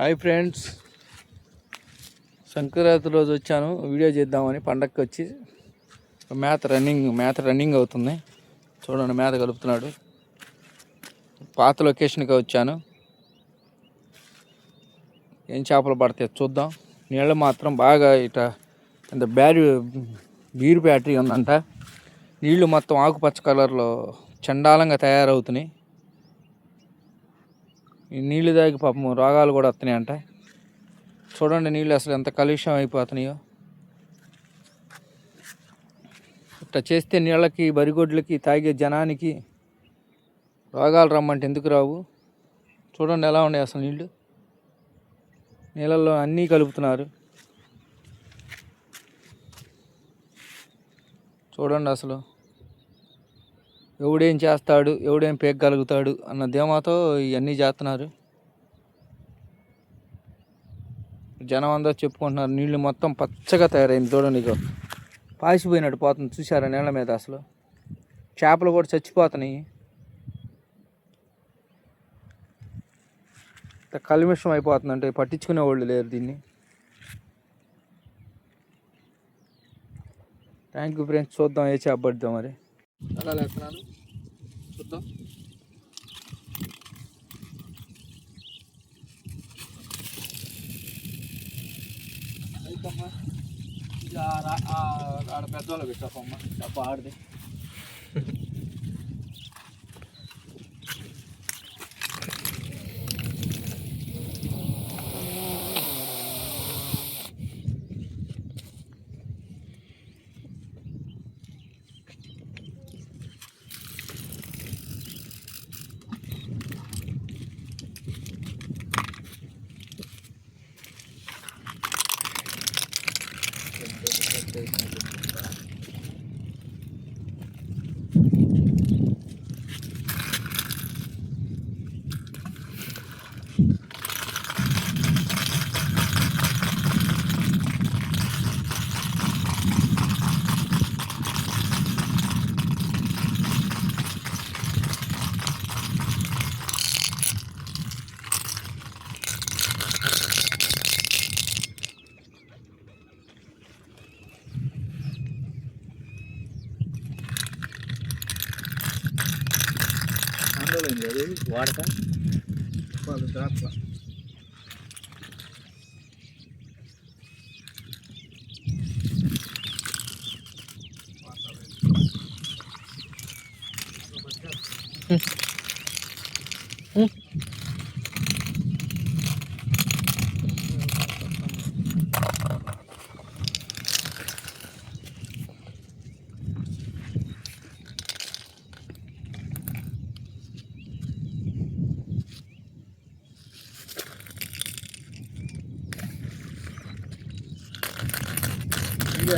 Hi friends, Sankranti రోజు వచ్చాను video చేద్దామని. పండగకి వచ్చి మేత రన్నింగ్ అవుతుంది. చూడండి, మేత కలుపుతున్నాడు. పాత లొకేషన్కి వచ్చాను. ఏం చేపలు పడతాయి చూద్దాం. నీళ్ళు మాత్రం బాగా ఇంత బీరు బ్యాటరీ ఉందంట. నీళ్లు మొత్తం ఆకుపచ్చ కలర్లో చండాలంగా తయారవుతున్నాయి. ఈ నీళ్ళు తాగి పాపం రోగాలు కూడా వస్తున్నాయంట. చూడండి, నీళ్ళు అసలు ఎంత కలుషితం అయిపోతున్నాయో. ఇట్లా చేస్తే నీళ్ళకి, బరిగొడ్లకి, తాగే జనానికి రోగాలు రమ్మంటే ఎందుకు రావు? చూడండి ఎలా ఉన్నాయి అసలు నీళ్ళు. నీళ్ళల్లో అన్నీ కలుపుతున్నారు. చూడండి అసలు ఎవడేం చేస్తాడు, ఎవడేం పేగలుగుతాడు అన్న ధీమాతో ఇవన్నీ చేస్తున్నారు. జనం అందరూ చెప్పుకుంటున్నారు. నీళ్ళు మొత్తం పచ్చగా తయారైంది. చూడండి, ఇక పాసిపోయినట్టు పోతుంది. చూసారా నీళ్ళ మీద? అసలు చేపలు కూడా చచ్చిపోతున్నాయి. కల్మిషం అయిపోతుంది. అంటే పట్టించుకునే వాళ్ళు లేరు దీన్ని. Thank you friends. చూద్దాం ఏ చేప పడుద్దాం మరి. అలా లేస్తున్నాను, చూద్దాం. ఆడ పెద్దవాళ్ళు పెట్టాపమ్మ, డబ్బా ఆడది. వాడతా ద్రాక్ష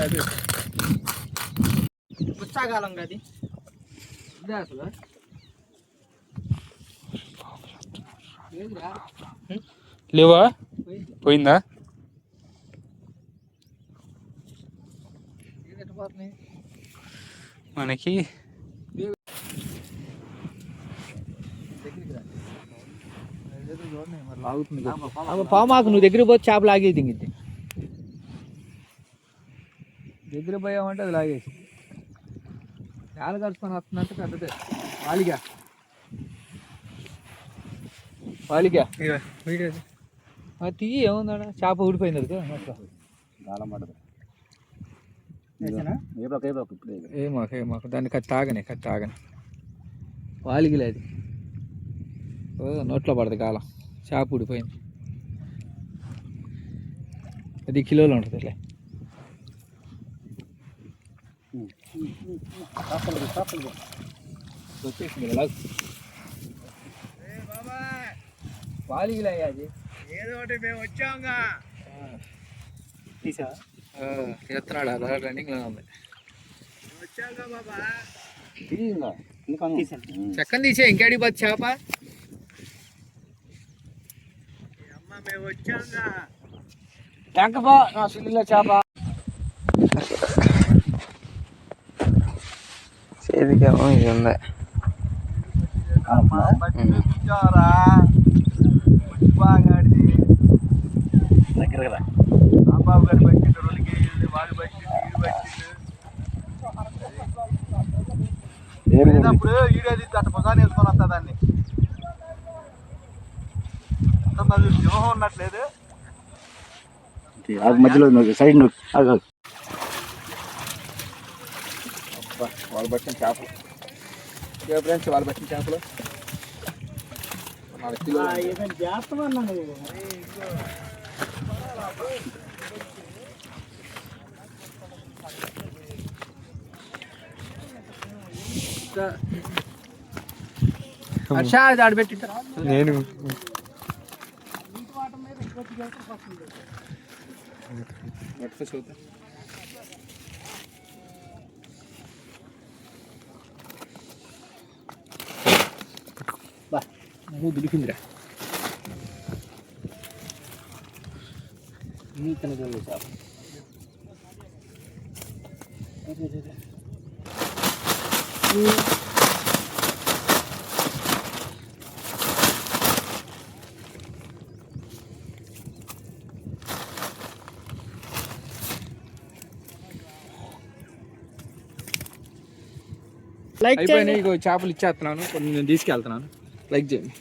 అది పుచ్చకాలం అది. ఇదే అసలు లేవా? పోయిందా? మనకి పామాకు నువ్వు దగ్గర పోతే చేపలు ఆగేది. ఇంగితే దగ్గర పోయామంటే అది లాగేసి నేల కలుసుకొని వస్తున్నట్టు పెద్దదే. వాలిగా తీయి ఏముందా? చేప ఊడిపోయింది. అది ఏమాకు దాన్ని కత్తి తాగని వాలిగిలేదు. నోట్లో పడదు కాలం. చేప ఊడిపోయింది. అది కిలోలో ఉంటుంది. ఇట్లా వచ్చేసింది కదా వాలిగిలయ్యాది. ఏదో ఒకటి మేము వచ్చాంగా తీసా ఎత్తున్నాడు. అలా రన్నింగ్లో ఉంది. వచ్చాంగా బాబా, చక్కని తీసే. ఇంకేడి పోతే చేప అమ్మ, మేము వచ్చాంగా. ట్యాంకపా నా సిల్లిలో చేప చేతికేమో ఇది ఉంది. బాగా దగ్గర రాంబాబు గారు పట్టిండు 2 కేజీలు, వాడు పట్టిండు, వీడు పట్టిండు. అప్పుడు వీడియో తీసి అట్ట పొగాని వేసుకొని వస్తా దాన్ని. సింహం ఉన్నట్లేదు. మధ్యలో సైడ్ వాళ్ళు పట్టిన చేపలు ఫ్రెండ్స్, వాళ్ళు పట్టిన చేపలు 4 కిలోలు. ఆడబెట్టి నేను దొరికిందిరా. అయిపోయినాయి. చేపలు ఇచ్చేస్తున్నాను, కొన్ని నేను తీసుకెళ్తున్నాను. లైక్ చేయండి.